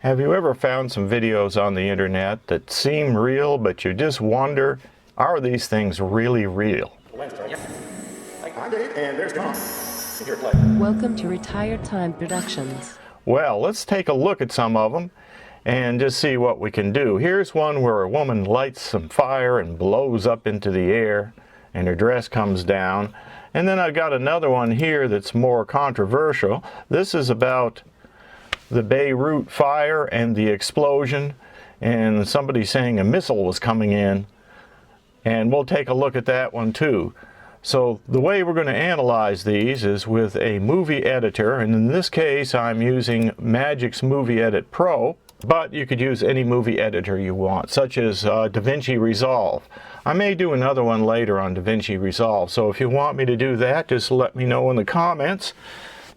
Have you ever found some videos on the internet that seem real, but you just wonder, are these things really real? Welcome to Retired Time Productions. Well, let's take a look at some of them and just see what we can do. Here's one where a woman lights some fire and blows up into the air and her dress comes down. And then I've got another one here that's more controversial. This is about the Beirut fire and the explosion, and somebody saying a missile was coming in, and we'll take a look at that one too. So the way we're going to analyze these is with a movie editor, and in this case I'm using Magix Movie Edit Pro, but you could use any movie editor you want, such as DaVinci Resolve. I may do another one later on DaVinci Resolve, so if you want me to do that, just let me know in the comments.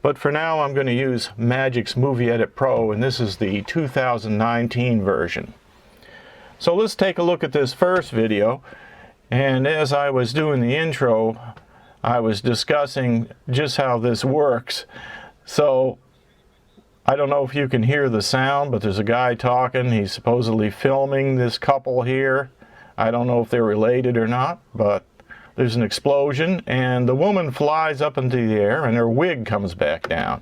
But for now, I'm going to use Magix Movie Edit Pro, and this is the 2019 version. So let's take a look at this first video. And as I was doing the intro, I was discussing just how this works. So I don't know if you can hear the sound, but there's a guy talking. He's supposedly filming this couple here. I don't know if they're related or not, but there's an explosion, and the woman flies up into the air, and her wig comes back down.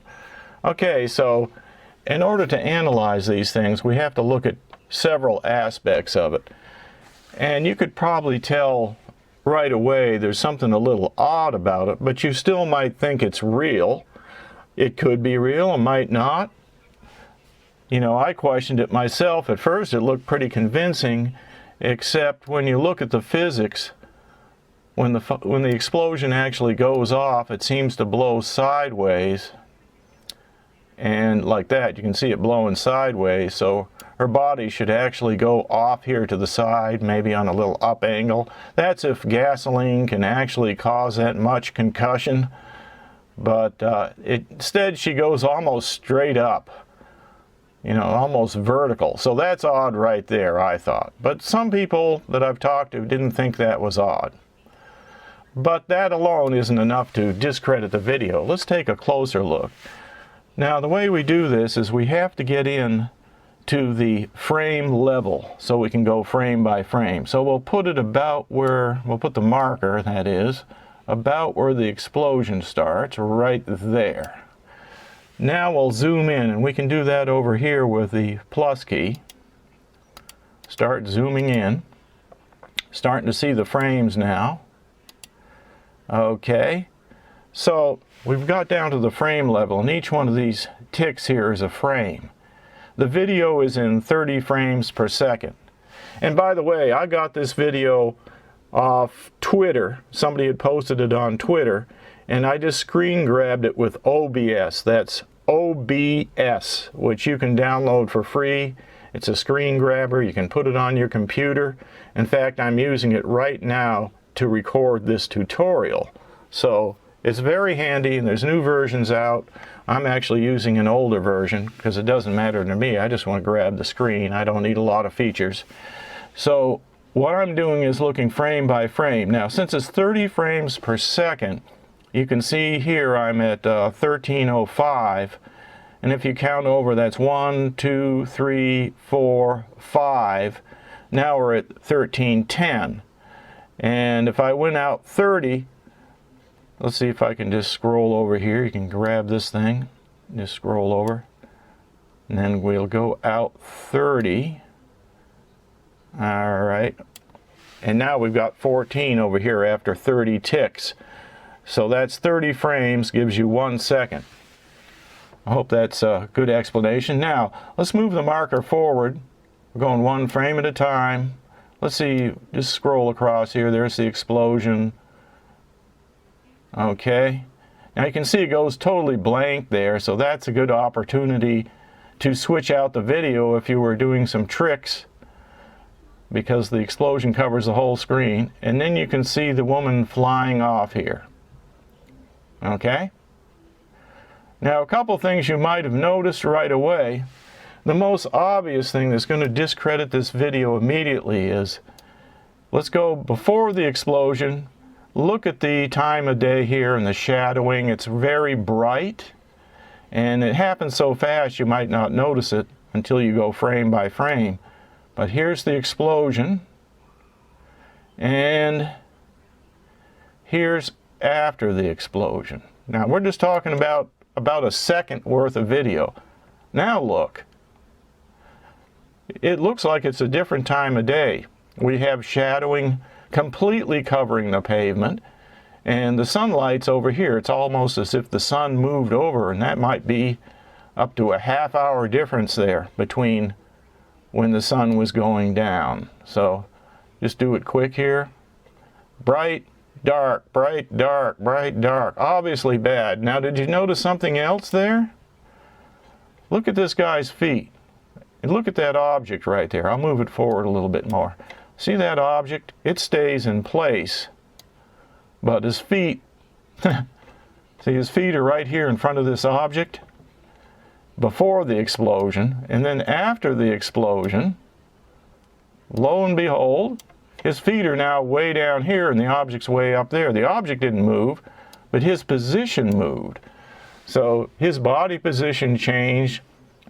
Okay, so in order to analyze these things, we have to look at several aspects of it. And you could probably tell right away there's something a little odd about it, but you still might think it's real. It could be real, it might not. You know, I questioned it myself. At first, it looked pretty convincing, except when you look at the physics, when the explosion actually goes off, it seems to blow sideways, and like that you can see it blowing sideways. So her body should actually go off here to the side, maybe on a little up angle. That's if gasoline can actually cause that much concussion, but instead she goes almost straight up, you know, almost vertical. So that's odd right there, I thought. But some people that I've talked to didn't think that was odd. But that alone isn't enough to discredit the video. Let's take a closer look. Now, the way we do this is we have to get in to the frame level so we can go frame by frame. So we'll put it about where, we'll put the marker, that is, about where the explosion starts, right there. Now we'll zoom in, and we can do that over here with the plus key. Start zooming in. Starting to see the frames now. Okay, so we've got down to the frame level, and each one of these ticks here is a frame. The video is in 30 frames per second. And by the way, I got this video off Twitter. Somebody had posted it on Twitter, and I just screen grabbed it with OBS. That's OBS, which you can download for free. It's a screen grabber. You can put it on your computer. In fact, I'm using it right now to record this tutorial. So it's very handy, and there's new versions out. I'm actually using an older version because it doesn't matter to me. I just want to grab the screen. I don't need a lot of features. So what I'm doing is looking frame by frame. Now, since it's 30 frames per second, you can see here I'm at 1305, and if you count over, that's 1, 2, 3, 4, 5. Now we're at 1310. And if I went out 30, let's see if I can just scroll over here. You can grab this thing, just scroll over, and then we'll go out 30. All right, and now we've got 14 over here after 30 ticks. So that's 30 frames, gives you 1 second. I hope that's a good explanation. Now, let's move the marker forward. We're going 1 frame at a time. Let's see, just scroll across here. There's the explosion. Okay. Now you can see it goes totally blank there, so that's a good opportunity to switch out the video if you were doing some tricks, because the explosion covers the whole screen. And then you can see the woman flying off here. Okay? Now, a couple things you might have noticed right away. The most obvious thing that's going to discredit this video immediately is, let's go before the explosion. Look at the time of day here and the shadowing. It's very bright, and it happens so fast you might not notice it. until you go frame by frame. But here's the explosion, and here's after the explosion. Now we're just talking about a second worth of video. Now look, it looks like it's a different time of day. We have shadowing completely covering the pavement, and the sunlight's over here. It's almost as if the sun moved over, and that might be up to a half-hour difference there between when the sun was going down. So just do it quick here. Bright, dark, bright, dark, bright, dark. Obviously bad. Now, did you notice something else there? Look at this guy's feet. And look at that object right there. I'll move it forward a little bit more. See that object? It stays in place. But his feet, see, his feet are right here in front of this object before the explosion, and then after the explosion, lo and behold, his feet are now way down here and the object's way up there. The object didn't move, but his position moved. So his body position changed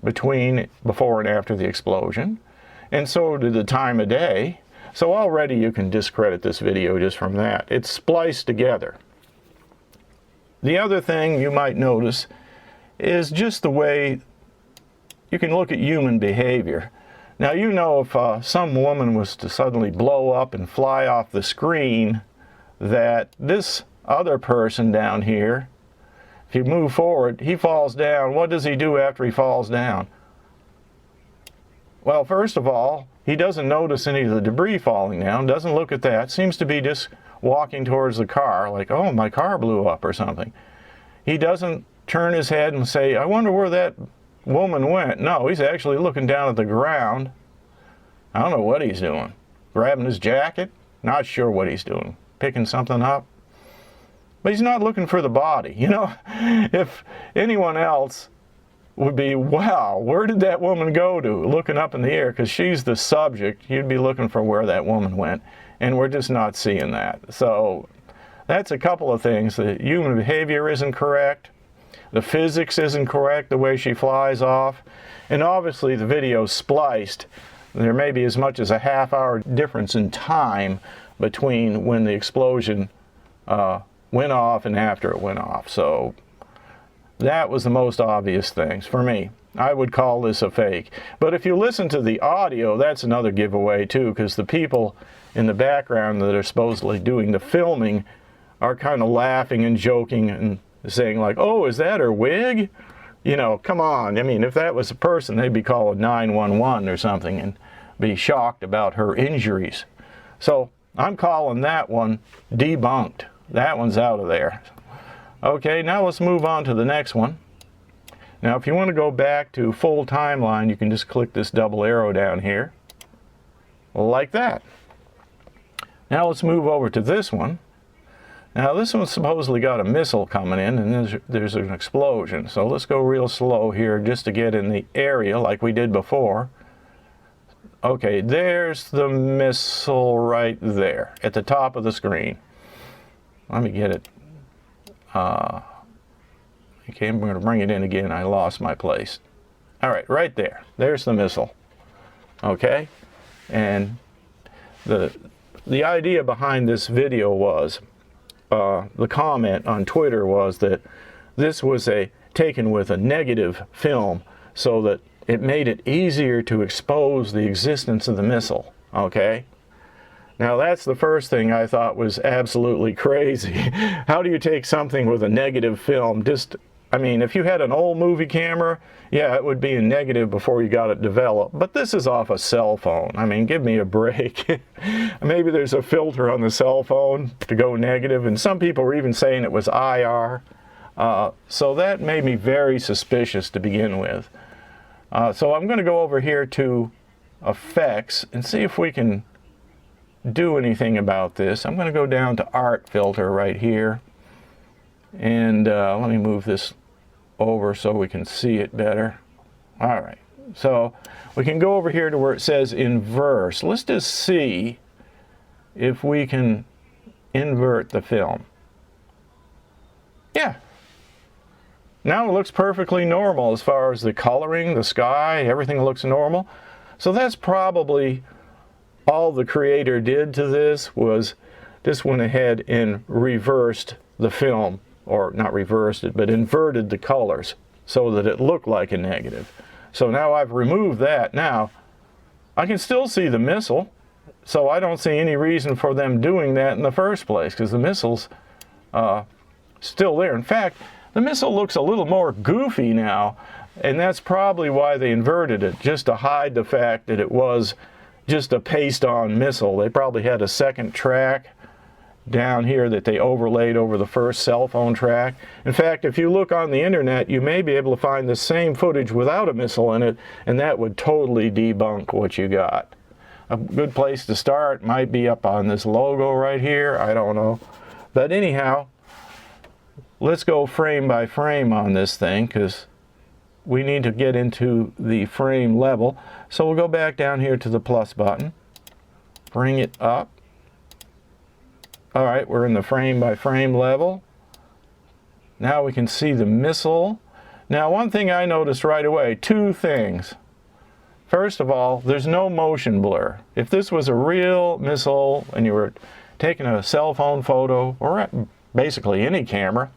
between before and after the explosion, and so did the time of day. So already you can discredit this video just from that. It's spliced together. The other thing you might notice is just the way you can look at human behavior. Now, you know, if some woman was to suddenly blow up and fly off the screen, that this other person down here, if you move forward, he falls down. What does he do after he falls down? Well, first of all, he doesn't notice any of the debris falling down, doesn't look at that, seems to be just walking towards the car, like, oh, my car blew up or something. He doesn't turn his head and say, I wonder where that woman went. No, he's actually looking down at the ground. I don't know what he's doing. Grabbing his jacket? Not sure what he's doing. Picking something up? But he's not looking for the body. You know, if anyone else would be, wow, where did that woman go to? Looking up in the air, because she's the subject, you'd be looking for where that woman went. And we're just not seeing that. So that's a couple of things. The human behavior isn't correct. The physics isn't correct, the way she flies off. And obviously the video's spliced. There may be as much as a half-hour difference in time between when the explosion went off and after it went off. So that was the most obvious things for me. I would call this a fake. But if you listen to the audio, that's another giveaway too, because the people in the background that are supposedly doing the filming are kind of laughing and joking and saying like, oh, is that her wig? You know, come on. I mean, if that was a person, they'd be calling 911 or something and be shocked about her injuries. So I'm calling that one debunked. That one's out of there. Okay, now let's move on to the next one. Now, if you want to go back to full timeline, you can just click this double arrow down here, like that. Now let's move over to this one. Now this one's supposedly got a missile coming in, and there's an explosion. So let's go real slow here just to get in the area like we did before. Okay, there's the missile right there at the top of the screen. Let me get it. Okay, I'm going to bring it in again. I lost my place. All right, right there. There's the missile. Okay, and the idea behind this video was, the comment on Twitter was that this was taken with a negative film so that it made it easier to expose the existence of the missile. Okay? Now that's the first thing I thought was absolutely crazy. How do you take something with a negative film? I mean, if you had an old movie camera, yeah, it would be a negative before you got it developed. But this is off a cell phone. I mean, give me a break. Maybe there's a filter on the cell phone to go negative, and some people were even saying it was IR. So that made me very suspicious to begin with. So I'm going to go over here to Effects and see if we can do anything about this. I'm going to go down to Art Filter right here. And let me move this over so we can see it better. All right, so we can go over here to where it says inverse. Let's just see if we can invert the film. Yeah, Now it looks perfectly normal as far as the coloring, the sky, everything looks normal. So that's probably all the creator did to this, was just went ahead and reversed the film, or not reversed it, but inverted the colors so that it looked like a negative. So now I've removed that. Now I can still see the missile, so I don't see any reason for them doing that in the first place, because the missile's still there. In fact, the missile looks a little more goofy now, and that's probably why they inverted it, just to hide the fact that it was just a paste-on missile. They probably had a second track down here that they overlaid over the first cell phone track. In fact, if you look on the internet, you may be able to find the same footage without a missile in it, and that would totally debunk what you got. A good place to start might be up on this logo right here, I don't know. But anyhow, let's go frame by frame on this thing, because we need to get into the frame level. So we'll go back down here to the plus button, bring it up. All right, we're in the frame by frame level. Now we can see the missile. Now, one thing I noticed right away, two things. First of all, there's no motion blur. If this was a real missile and you were taking a cell phone photo, or basically any camera,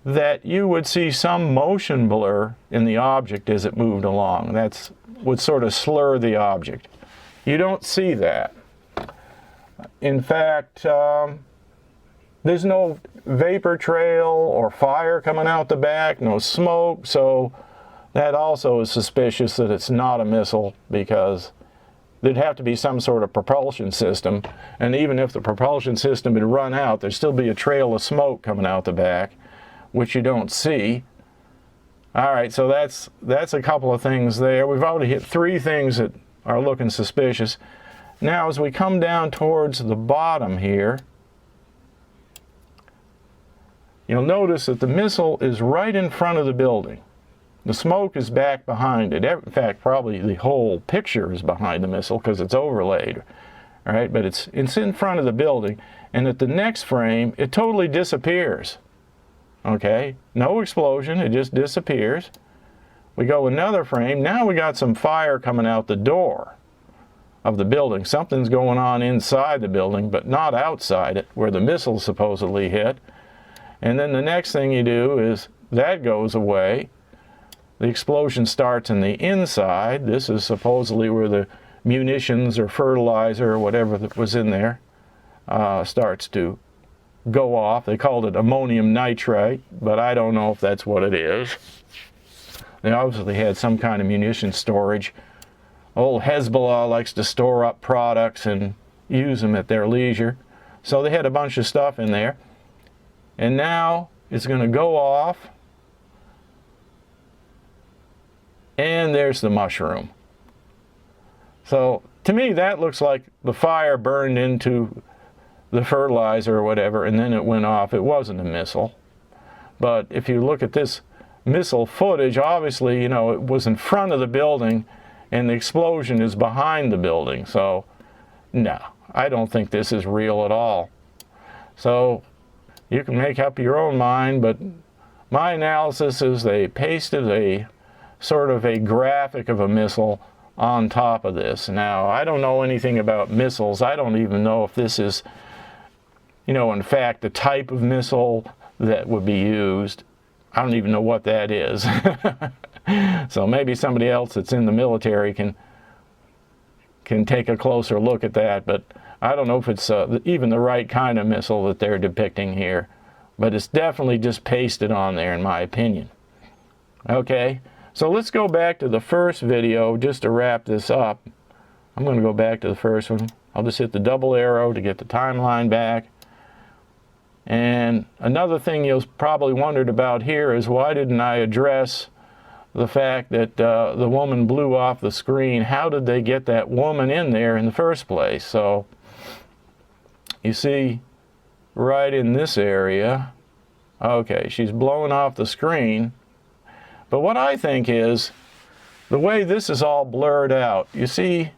that you would see some motion blur in the object as it moved along. That would sort of slur the object. You don't see that. In fact, there's no vapor trail or fire coming out the back, no smoke, so that also is suspicious that it's not a missile, because there'd have to be some sort of propulsion system, and even if the propulsion system had run out, there'd still be a trail of smoke coming out the back, which you don't see. All right, so that's a couple of things there. We've already hit three things that are looking suspicious. Now, as we come down towards the bottom here, you'll notice that the missile is right in front of the building. The smoke is back behind it. In fact, probably the whole picture is behind the missile because it's overlaid. All right, but it's in front of the building, and at the next frame, it totally disappears. Okay, no explosion, it just disappears. We go another frame, now we got some fire coming out the door of the building. Something's going on inside the building, but not outside it, where the missile supposedly hit. And then the next thing you do is that goes away. The explosion starts in the inside. This is supposedly where the munitions or fertilizer or whatever that was in there starts to go off. They called it ammonium nitrate, but I don't know if that's what it is. They obviously had some kind of munition storage. Old Hezbollah likes to store up products and use them at their leisure. So they had a bunch of stuff in there. And now it's going to go off. And there's the mushroom. So to me, that looks like the fire burned into the fertilizer or whatever, and then it went off. It wasn't a missile. But if you look at this missile footage, obviously, you know, it was in front of the building, and the explosion is behind the building. So, no, I don't think this is real at all. So, you can make up your own mind, but my analysis is they pasted a sort of a graphic of a missile on top of this. Now, I don't know anything about missiles. I don't even know if this is, you know, in fact, the type of missile that would be used. I don't even know what that is. So maybe somebody else that's in the military can take a closer look at that, but I don't know if it's even the right kind of missile that they're depicting here. But it's definitely just pasted on there, in my opinion. Okay, so let's go back to the first video just to wrap this up. I'm going to go back to the first one. I'll just hit the double arrow to get the timeline back. And another thing you'll probably wondered about here is, why didn't I address the fact that the woman blew off the screen? How did they get that woman in there in the first place? So you see right in this area, okay, she's blowing off the screen. But what I think is, the way this is all blurred out, you see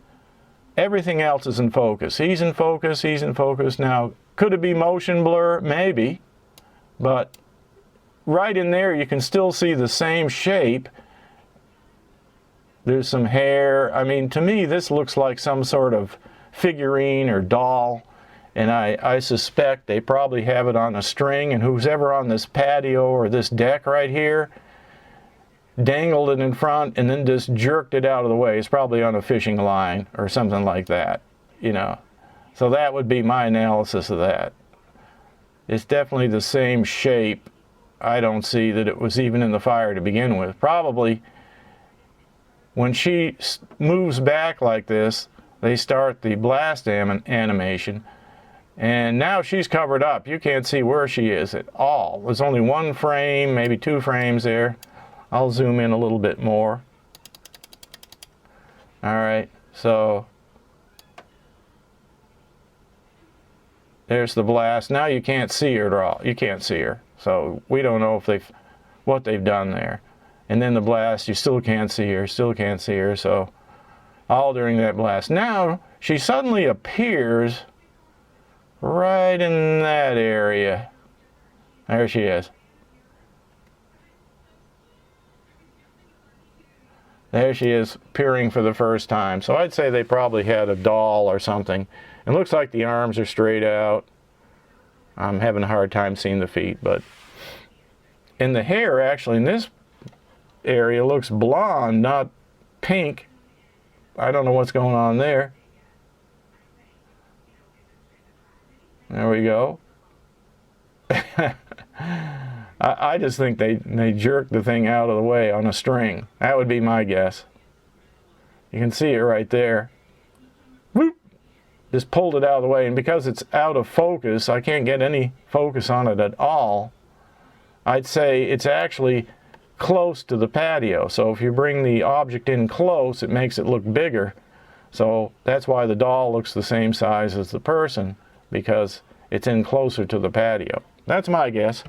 everything else is in focus. He's in focus, he's in focus. Now, could it be motion blur? Maybe. But right in there you can still see the same shape. There's some hair. I mean, to me this looks like some sort of figurine or doll, and I suspect they probably have it on a string, and who's ever on this patio or this deck right here dangled it in front and then just jerked it out of the way. It's probably on a fishing line or something like that, you know. So that would be my analysis of that. It's definitely the same shape. I don't see that it was even in the fire to begin with. Probably when she moves back like this, they start the blast animation, and now she's covered up. You can't see where she is at all. There's only one frame, maybe 2 frames there. I'll zoom in a little bit more. All right, so there's the blast. Now you can't see her at all. You can't see her. So we don't know if what they've done there. And then the blast, you still can't see her, still can't see her. So all during that blast. Now she suddenly appears right in that area. There she is. There she is, appearing for the first time. So I'd say they probably had a doll or something. It looks like the arms are straight out. I'm having a hard time seeing the feet, but in the hair, actually, in this area, looks blonde, not pink. I don't know what's going on there. There we go. I just think they jerked the thing out of the way on a string. That would be my guess. You can see it right there. Whoop! Just pulled it out of the way, and because it's out of focus, I can't get any focus on it at all. I'd say it's actually close to the patio. So if you bring the object in close, it makes it look bigger. So that's why the doll looks the same size as the person, because it's in closer to the patio. That's my guess.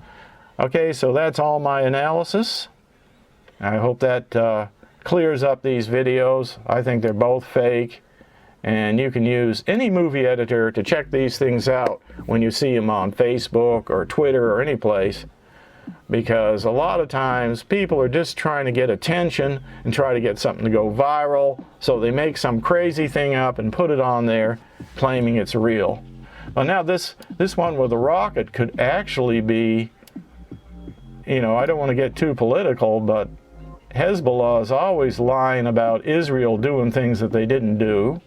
Okay, so that's all my analysis. I hope that clears up these videos. I think they're both fake, and you can use any movie editor to check these things out when you see them on Facebook or Twitter or any place, because a lot of times people are just trying to get attention and try to get something to go viral, so they make some crazy thing up and put it on there claiming it's real. Well, now this one with the rocket could actually be, you know, I don't want to get too political, but Hezbollah is always lying about Israel doing things that they didn't do.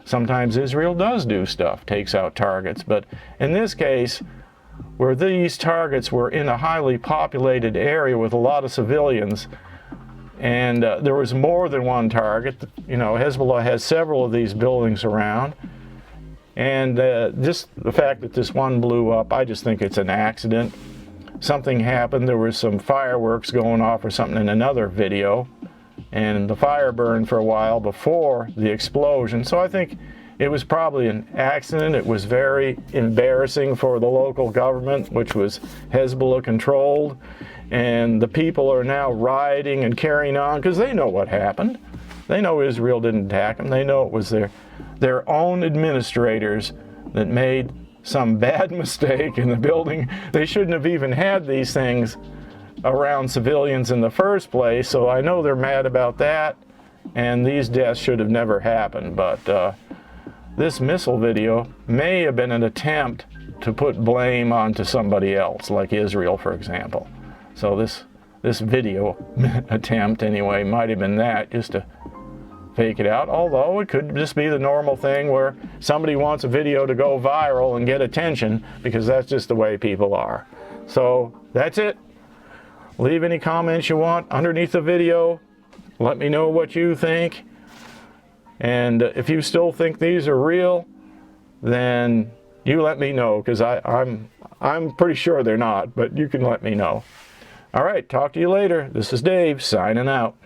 Sometimes Israel does do stuff, takes out targets, but in this case, where these targets were in a highly populated area with a lot of civilians, and there was more than one target. You know, Hezbollah has several of these buildings around, and just the fact that this one blew up, I just think it's an accident. Something happened. There was some fireworks going off or something in another video, and the fire burned for a while before the explosion. So I think it was probably an accident. It was very embarrassing for the local government, which was Hezbollah controlled, and the people are now rioting and carrying on because they know what happened. They know Israel didn't attack them. They know it was their own administrators that made some bad mistake in the building. They shouldn't have even had these things around civilians in the first place, so I know they're mad about that, and these deaths should have never happened. But this missile video may have been an attempt to put blame onto somebody else, like Israel, for example. So this video attempt, anyway, might have been that, just to fake it out, although it could just be the normal thing where somebody wants a video to go viral and get attention, because that's just the way people are. So that's it. Leave any comments you want underneath the video. Let me know what you think, and if you still think these are real, then you let me know, because I'm pretty sure they're not, but you can let me know. All right, talk to you later. This is Dave signing out.